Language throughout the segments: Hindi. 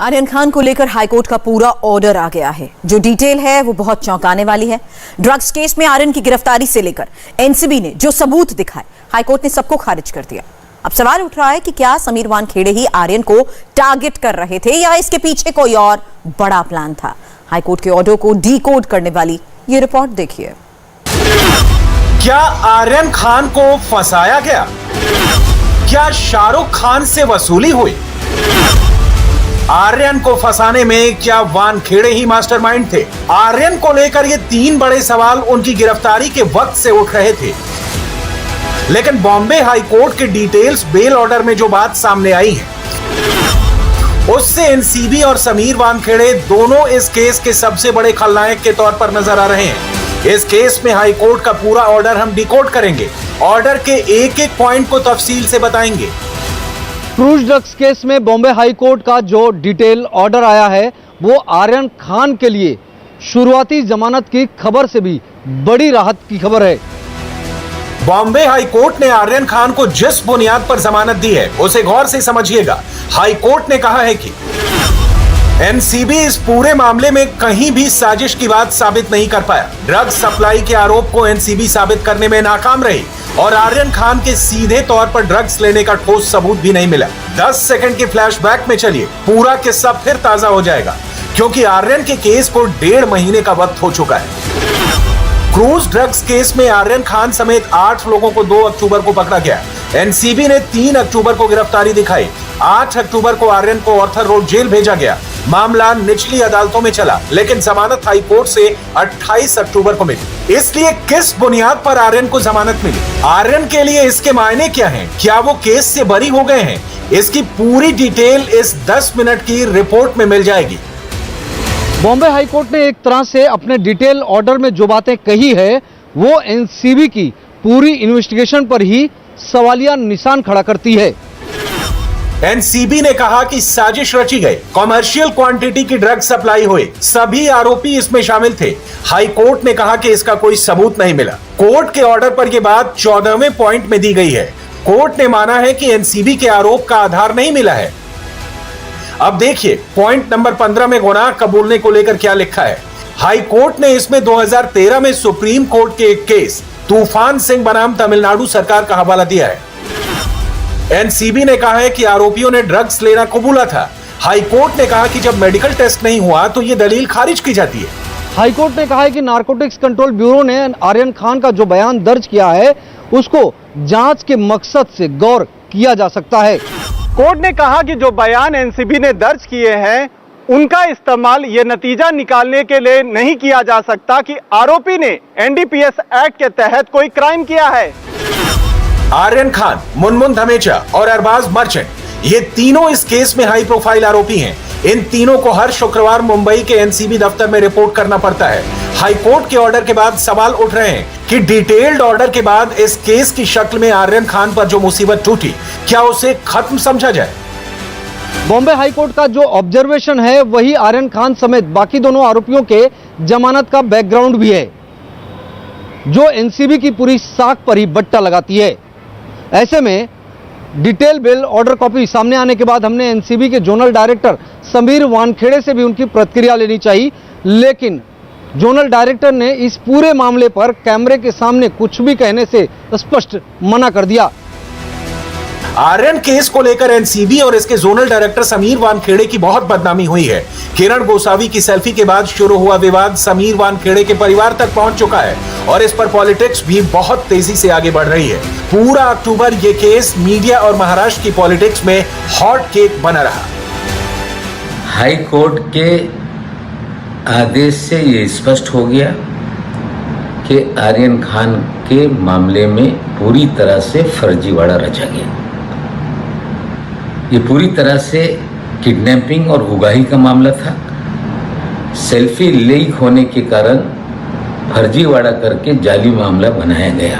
आर्यन खान को लेकर हाईकोर्ट का पूरा ऑर्डर आ गया है। जो डिटेल है वो बहुत चौंकाने वाली है। ड्रग्स केस में आर्यन की गिरफ्तारी से लेकर एनसीबी ने जो सबूत दिखाए, हाईकोर्ट ने सबको खारिज कर दिया। अब सवाल उठ रहा है कि क्या समीर वानखेड़े ही आर्यन को टारगेट कर रहे थे या इसके पीछे कोई और बड़ा प्लान था। हाईकोर्ट के ऑर्डर को डीकोड करने वाली ये रिपोर्ट देखिए। क्या आर्यन खान को फंसाया गया? क्या शाहरुख खान से वसूली हुई? आर्यन को फंसाने में क्या वानखेड़े ही मास्टरमाइंड थे? आर्यन को लेकर ये तीन बड़े सवाल उनकी गिरफ्तारी के वक्त से उठ रहे थे, लेकिन बॉम्बे हाई कोर्ट के डिटेल्स बेल ऑर्डर में जो बात सामने आई है, उससे एनसीबी और समीर वानखेड़े दोनों इस केस के सबसे बड़े खलनायक के तौर पर नजर आ रहे हैं। इस केस में हाई कोर्ट का पूरा ऑर्डर हम डिकोड करेंगे। ऑर्डर के एक एक पॉइंट को तफसील से बताएंगे। क्रूज ड्रग्स केस में बॉम्बे हाई कोर्ट का जो डिटेल ऑर्डर आया है वो आर्यन खान के लिए शुरुआती जमानत की खबर से भी बड़ी राहत की खबर है। बॉम्बे हाई कोर्ट ने आर्यन खान को जिस बुनियाद पर जमानत दी है उसे गौर से समझिएगा। हाई कोर्ट ने कहा है कि एनसीबी इस पूरे मामले में कहीं भी साजिश की बात साबित नहीं कर पाया। ड्रग्स सप्लाई के आरोप को एनसीबी साबित करने में नाकाम रही और आर्यन खान के सीधे तौर पर ड्रग्स लेने का ठोस सबूत भी नहीं मिला। 10 सेकंड के फ्लैशबैक में चलिए, पूरा किस्सा फिर ताजा हो जाएगा, क्योंकि आर्यन के केस को 1.5 महीने का वक्त हो चुका है। क्रूज ड्रग्स केस में आर्यन खान समेत 8 लोगों को 2 अक्टूबर को पकड़ा गया। एनसीबी ने 3 अक्टूबर को गिरफ्तारी दिखाई। 8 अक्टूबर को आर्यन को ऑर्थर रोड जेल भेजा गया। मामला निचली अदालतों में चला, लेकिन जमानत हाई कोर्ट से 28 अक्टूबर को मिली। इसलिए किस बुनियाद पर आर्यन को जमानत मिली? आर्यन के लिए इसके मायने क्या हैं? क्या वो केस से बरी हो गए हैं? इसकी पूरी डिटेल इस 10 मिनट की रिपोर्ट में मिल जाएगी। बॉम्बे हाई कोर्ट ने एक तरह से अपने डिटेल ऑर्डर में जो बातें कही है वो एनसीबी की पूरी इन्वेस्टिगेशन पर ही सवालिया निशान खड़ा करती है। एनसीबी ने कहा कि साजिश रची गई, कॉमर्शियल क्वांटिटी की ड्रग सप्लाई हुई, सभी आरोपी इसमें शामिल थे। हाई कोर्ट ने कहा कि इसका कोई सबूत नहीं मिला। कोर्ट के ऑर्डर पर यह बात 14वें पॉइंट में दी गई है। कोर्ट ने माना है कि एनसीबी के आरोप का आधार नहीं मिला है। अब देखिए पॉइंट नंबर 15 में गुनाह कबूलने को लेकर क्या लिखा है। हाई कोर्ट ने इसमें 2013 में सुप्रीम कोर्ट के एक केस तूफान सिंह बनाम तमिलनाडु सरकार का हवाला दिया है। एनसीबी ने कहा है कि आरोपियों ने ड्रग्स लेना कबूला था। हाई कोर्ट ने कहा कि जब मेडिकल टेस्ट नहीं हुआ तो यह दलील खारिज की जाती है। हाई कोर्ट ने कहा है कि नारकोटिक्स कंट्रोल ब्यूरो ने आर्यन खान का जो बयान दर्ज किया है उसको जांच के मकसद से गौर किया जा सकता है। कोर्ट ने कहा कि जो बयान एनसीबी ने दर्ज किए हैं उनका इस्तेमाल ये नतीजा निकालने के लिए नहीं किया जा सकता कि आरोपी ने एनडीपीएस एक्ट के तहत कोई क्राइम किया है। आर्यन खान, मुनमुन धमेचा और अरबाज मर्चेंट, ये तीनों इस केस में हाई प्रोफाइल आरोपी हैं। इन तीनों को हर शुक्रवार मुंबई के एनसीबी दफ्तर में रिपोर्ट करना पड़ता है। हाई कोर्ट के ऑर्डर के बाद सवाल उठ रहे हैं कि डिटेल्ड ऑर्डर के बाद इस केस की शक्ल में आर्यन खान पर जो मुसीबत टूटी, क्या उसे खत्म समझा जाए? बॉम्बे हाई कोर्ट का जो ऑब्जर्वेशन है वही आर्यन खान समेत बाकी दोनों आरोपियों के जमानत का बैकग्राउंड भी है, जो एनसीबी की पूरी साख पर ही बट्टा लगाती है। ऐसे में डिटेल बेल ऑर्डर कॉपी सामने आने के बाद हमने एनसीबी के जोनल डायरेक्टर समीर वानखेड़े से भी उनकी प्रतिक्रिया लेनी चाहिए, लेकिन जोनल डायरेक्टर ने इस पूरे मामले पर कैमरे के सामने कुछ भी कहने से स्पष्ट मना कर दिया। आर्यन केस को लेकर एनसीबी और इसके जोनल डायरेक्टर समीर वानखेड़े की बहुत बदनामी हुई है। किरण गोसावी की सेल्फी के बाद शुरू हुआ विवाद समीर वानखेड़े के परिवार तक पहुंच चुका है और इस पर पॉलिटिक्स भी बहुत तेजी से आगे बढ़ रही है। पूरा अक्टूबर ये केस मीडिया और महाराष्ट्र की पॉलिटिक्स में हॉट केक बना रहा। हाई कोर्ट के आदेश से ये स्पष्ट हो गया कि आर्यन खान के मामले में पूरी तरह से फर्जीवाड़ा रचा गया। ये पूरी तरह से किडनैपिंग और उगाही का मामला था। सेल्फी लीक होने के कारण फर्जीवाड़ा करके जाली मामला बनाया गया।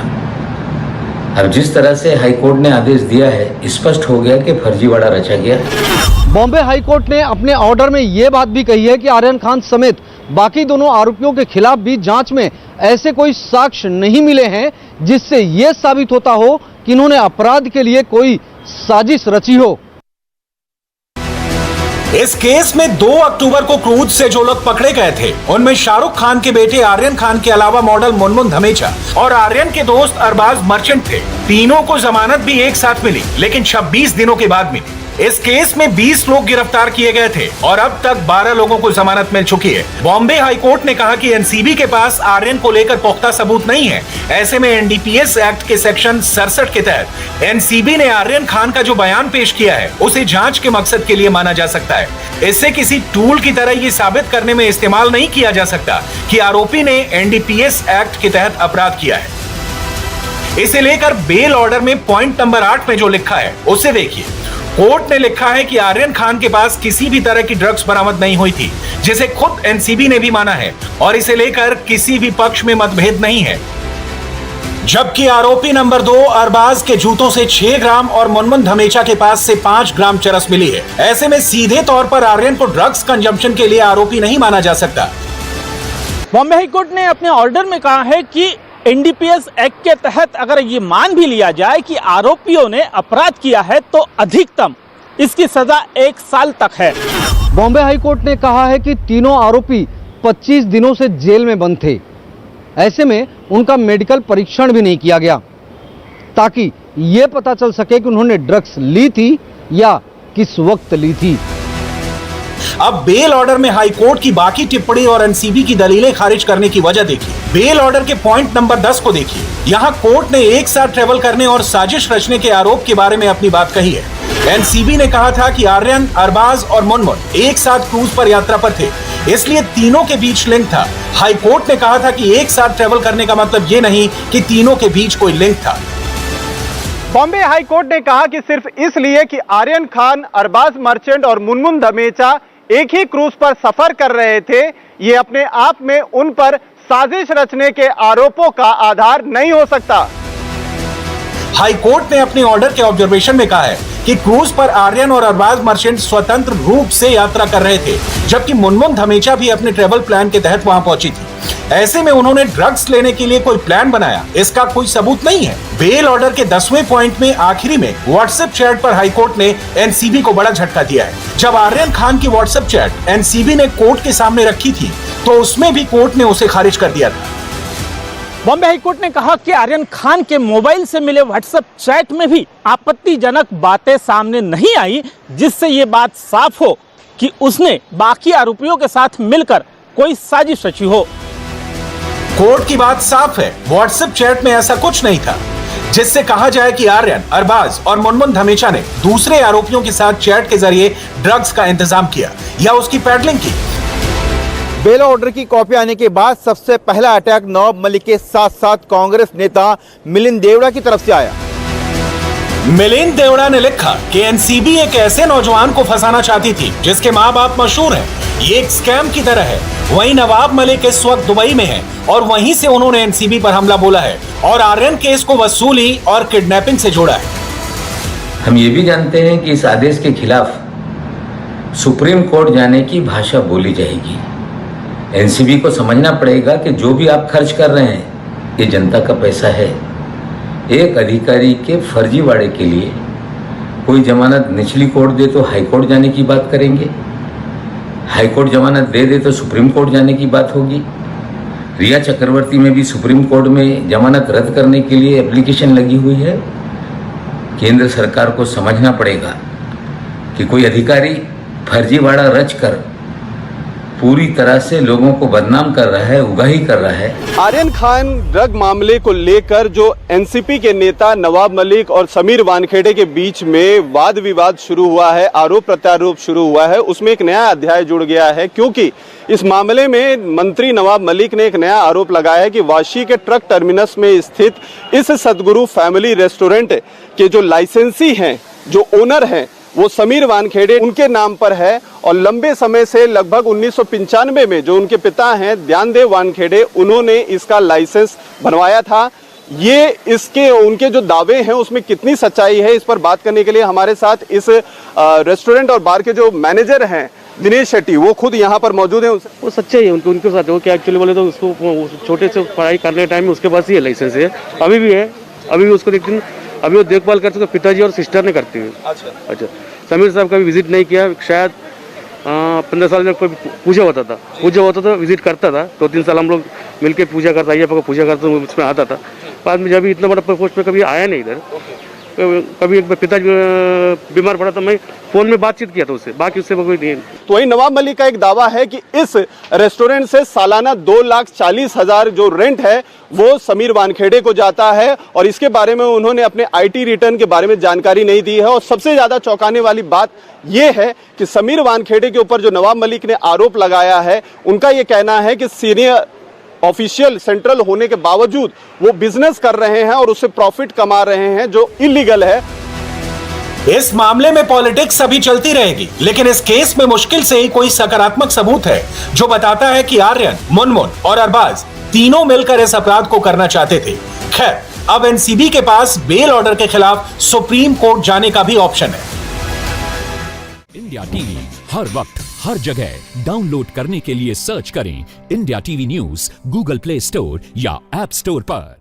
अब जिस तरह से हाई कोर्ट ने आदेश दिया है, स्पष्ट हो गया कि फर्जीवाड़ा रचा गया। बॉम्बे हाई कोर्ट ने अपने ऑर्डर में यह बात भी कही है कि आर्यन खान समेत बाकी दोनों आरोपियों के खिलाफ भी जांच में ऐसे कोई साक्ष्य नहीं मिले हैं जिससे यह साबित होता हो कि इन्होंने अपराध के लिए कोई साजिश रची हो। इस केस में 2 अक्टूबर को क्रूज से जो लोग पकड़े गए थे उनमें शाहरुख खान के बेटे आर्यन खान के अलावा मॉडल मुनमुन धमेचा और आर्यन के दोस्त अरबाज मर्चेंट थे। तीनों को जमानत भी एक साथ मिली, लेकिन 26 दिनों के बाद मिली। इस केस में 20 लोग गिरफ्तार किए गए थे और अब तक 12 लोगों को जमानत मिल चुकी है। बॉम्बे हाईकोर्ट ने कहा कि एनसीबी के पास आर्यन को लेकर पुख्ता सबूत नहीं है। ऐसे में एनडीपीएस एक्ट के सेक्शन 67 के तहत एनसीबी ने आर्यन खान का जो बयान पेश किया है उसे जांच के मकसद के लिए माना जा सकता है। इससे किसी टूल की तरह ये साबित करने में इस्तेमाल नहीं किया जा सकता कि आरोपी ने एनडीपीएस एक्ट के तहत अपराध किया है। इसे लेकर बेल ऑर्डर में पॉइंट नंबर 8 में जो लिखा है उसे देखिए। कोर्ट ने लिखा है कि आर्यन खान के पास किसी भी तरह की ड्रग्स बरामद नहीं हुई थी, जिसे खुद एनसीबी ने भी माना है और इसे लेकर किसी भी पक्ष में मतभेद नहीं है। जबकि आरोपी नंबर 2 अरबाज के जूतों से 6 ग्राम और मुनमुन धमेचा के पास से 5 ग्राम चरस मिली है। ऐसे में सीधे तौर पर आर्यन को ड्रग्स कंजम्पशन के लिए आरोपी नहीं माना जा सकता। बॉम्बे हाईकोर्ट ने अपने ऑर्डर में कहा है कि एनडीपीएस एक्ट के तहत अगर ये मान भी लिया जाए कि आरोपियों ने अपराध किया है तो अधिकतम इसकी सजा 1 साल तक है। बॉम्बे हाईकोर्ट ने कहा है कि तीनों आरोपी 25 दिनों से जेल में बंद थे। ऐसे में उनका मेडिकल परीक्षण भी नहीं किया गया ताकि ये पता चल सके कि उन्होंने ड्रग्स ली थी या किस वक्त ली थी। अब बेल ऑर्डर में हाईकोर्ट की बाकी टिप्पणी और एनसीबी की दलीलें खारिज करने की वजह देखिए। बेल ऑर्डर के पॉइंट नंबर 10 को देखिए। यहाँ कोर्ट ने एक साथ ट्रेवल करने और साजिश रचने के आरोप के बारे में अपनी बात कही है। एनसीबी ने कहा था कि आर्यन, अरबाज और मुनमुन एक साथ क्रूज पर यात्रा पर थे, इसलिए तीनों के बीच लिंक था। हाईकोर्ट ने कहा था कि एक साथ ट्रेवल करने का मतलब ये नहीं कि तीनों के बीच कोई लिंक था। बॉम्बे हाईकोर्ट ने कहा कि सिर्फ इसलिए कि आर्यन खान, अरबाज मर्चेंट और मुनमुन धमेचा एक ही क्रूज पर सफर कर रहे थे, ये अपने आप में उन पर साजिश रचने के आरोपों का आधार नहीं हो सकता। हाईकोर्ट ने अपने ऑर्डर के ऑब्जर्वेशन में कहा है कि क्रूज पर आर्यन और अरबाज मर्चेंट स्वतंत्र रूप से यात्रा कर रहे थे, जबकि मुनमुन धमेचा भी अपने ट्रेवल प्लान के तहत वहां पहुंची थी। ऐसे में उन्होंने ड्रग्स लेने के लिए कोई प्लान बनाया, इसका कोई सबूत नहीं है। बेल ऑर्डर के 10वें पॉइंट में आखिरी में व्हाट्सएप चैट पर हाईकोर्ट ने एनसीबी को बड़ा झटका दिया है। जब आर्यन खान की व्हाट्सएप चैट एनसीबी ने कोर्ट के सामने रखी थी तो उसमें भी कोर्ट ने उसे खारिज कर दिया था। बॉम्बे हाईकोर्ट ने कहा कि आर्यन खान के मोबाइल से मिले व्हाट्सएप चैट में भी आपत्तिजनक बातें सामने नहीं आई, जिससे ये बात साफ हो कि उसने बाकी आरोपियों के साथ मिलकर कोई साजिश रची हो। कोर्ट की बात साफ है, व्हाट्सएप चैट में ऐसा कुछ नहीं था जिससे कहा जाए कि आर्यन, अरबाज और मुनमुन धमेचा ने दूसरे आरोपियों के साथ चैट के जरिए ड्रग्स का इंतजाम किया या उसकी पैडलिंग की। बेल ऑर्डर की कॉपी आने के बाद सबसे पहला अटैक नवाब मलिक के साथ साथ कांग्रेस नेता मिलिंद देवड़ा की तरफ से आया। मिलिंद देवड़ा ने लिखा कि एनसीबी एक ऐसे नौजवान को फंसाना चाहती थी जिसके माँ बाप मशहूर हैं। ये एक स्कैम की तरह है। वहीं नवाब मलिक इस वक्त दुबई में है और वहीं से उन्होंने एनसीबी पर हमला बोला है और आर्यन केस को वसूली और किडनैपिंग से जोड़ा है। हम ये भी जानते हैं कि इस आदेश के खिलाफ सुप्रीम कोर्ट जाने की भाषा बोली जाएगी। एनसीबी को समझना पड़ेगा कि जो भी आप खर्च कर रहे हैं ये जनता का पैसा है। एक अधिकारी के फर्जीवाड़े के लिए कोई जमानत निचली कोर्ट दे तो हाई कोर्ट जाने की बात करेंगे, हाई कोर्ट जमानत दे तो सुप्रीम कोर्ट जाने की बात होगी। रिया चक्रवर्ती में भी सुप्रीम कोर्ट में जमानत रद्द करने के लिए एप्लीकेशन लगी हुई है। केंद्र सरकार को समझना पड़ेगा कि कोई अधिकारी फर्जीवाड़ा रच कर पूरी तरह से लोगों को बदनाम कर रहा है, उगाही कर रहा है। आर्यन खान ड्रग मामले को लेकर जो एनसीपी के नेता नवाब मलिक और समीर वानखेड़े के बीच में वाद विवाद शुरू हुआ है, आरोप प्रत्यारोप शुरू हुआ है, उसमें एक नया अध्याय जुड़ गया है। क्योंकि इस मामले में मंत्री नवाब मलिक ने एक नया आरोप लगाया है कि वाशी के ट्रक टर्मिनस में स्थित इस सदगुरु फैमिली रेस्टोरेंट के जो लाइसेंसी हैं, जो ओनर हैं, वो समीर वानखेड़े उनके नाम पर है और लंबे समय से लगभग 1995 में जो उनके पिता हैं ध्यानदेव वानखेड़े, उन्होंने इसका लाइसेंस बनवाया था। ये इसके उनके जो दावे हैं उसमें कितनी सच्चाई है, इस पर बात करने के लिए हमारे साथ इस रेस्टोरेंट और बार के जो मैनेजर हैं दिनेश शेट्टी, वो खुद यहाँ पर मौजूद हैं। वो सच्चाई है उनके साथ। वो क्या एक्चुअली बोले तो उसको छोटे से पढ़ाई करने टाइम में उसके पास ही लाइसेंस है, अभी भी है, अभी भी उसको देखते हैं, अभी वो देखभाल करते पिताजी और सिस्टर ने करती है। अच्छा, समीर साहब का भी विजिट नहीं किया, शायद 15 साल में कोई पूजा होता था विजिट करता था, 2-3 साल हम लोग मिलके पूजा करता, ये पूजा करता, उसमें आता था। बाद में जब इतना बड़ा पोस्ट में कभी आया नहीं इधर, कभी एक पिताजी बीमार पड़ा तो मैं फोन में बातचीत किया था उससे, बाकी उससे कोई नहीं। तो वहीं नवाब मलिक का एक दावा है कि इस रेस्टोरेंट से सालाना 2,40,000 जो रेंट है वो समीर वानखेड़े को जाता है, और इसके बारे में उन्होंने अपने IT रिटर्न के बारे में जानकारी नहीं दी है। और सबसे ज्यादा चौंकाने वाली बात यह है कि समीर वानखेड़े के ऊपर जो नवाब मलिक ने आरोप लगाया है, उनका यह कहना है कि सीनियर ऑफिशियल सेंट्रल होने के बावजूद वो बिजनेस कर रहे हैं और उससे प्रॉफिट कमा रहे हैं, जो इलीगल है। इस मामले में पॉलिटिक्स अभी चलती रहेगी, लेकिन इस केस में मुश्किल से ही कोई सकारात्मक सबूत है जो बताता है कि आर्यन, मुनमुन और अरबाज तीनों मिलकर इस अपराध को करना चाहते थे। खैर, अब एनसीबी के पास बेल ऑर्डर के खिलाफ सुप्रीम कोर्ट जाने का भी ऑप्शन है। इंडिया टीवी हर वक्त हर जगह डाउनलोड करने के लिए सर्च करें India TV news Google play store या ऐप स्टोर पर।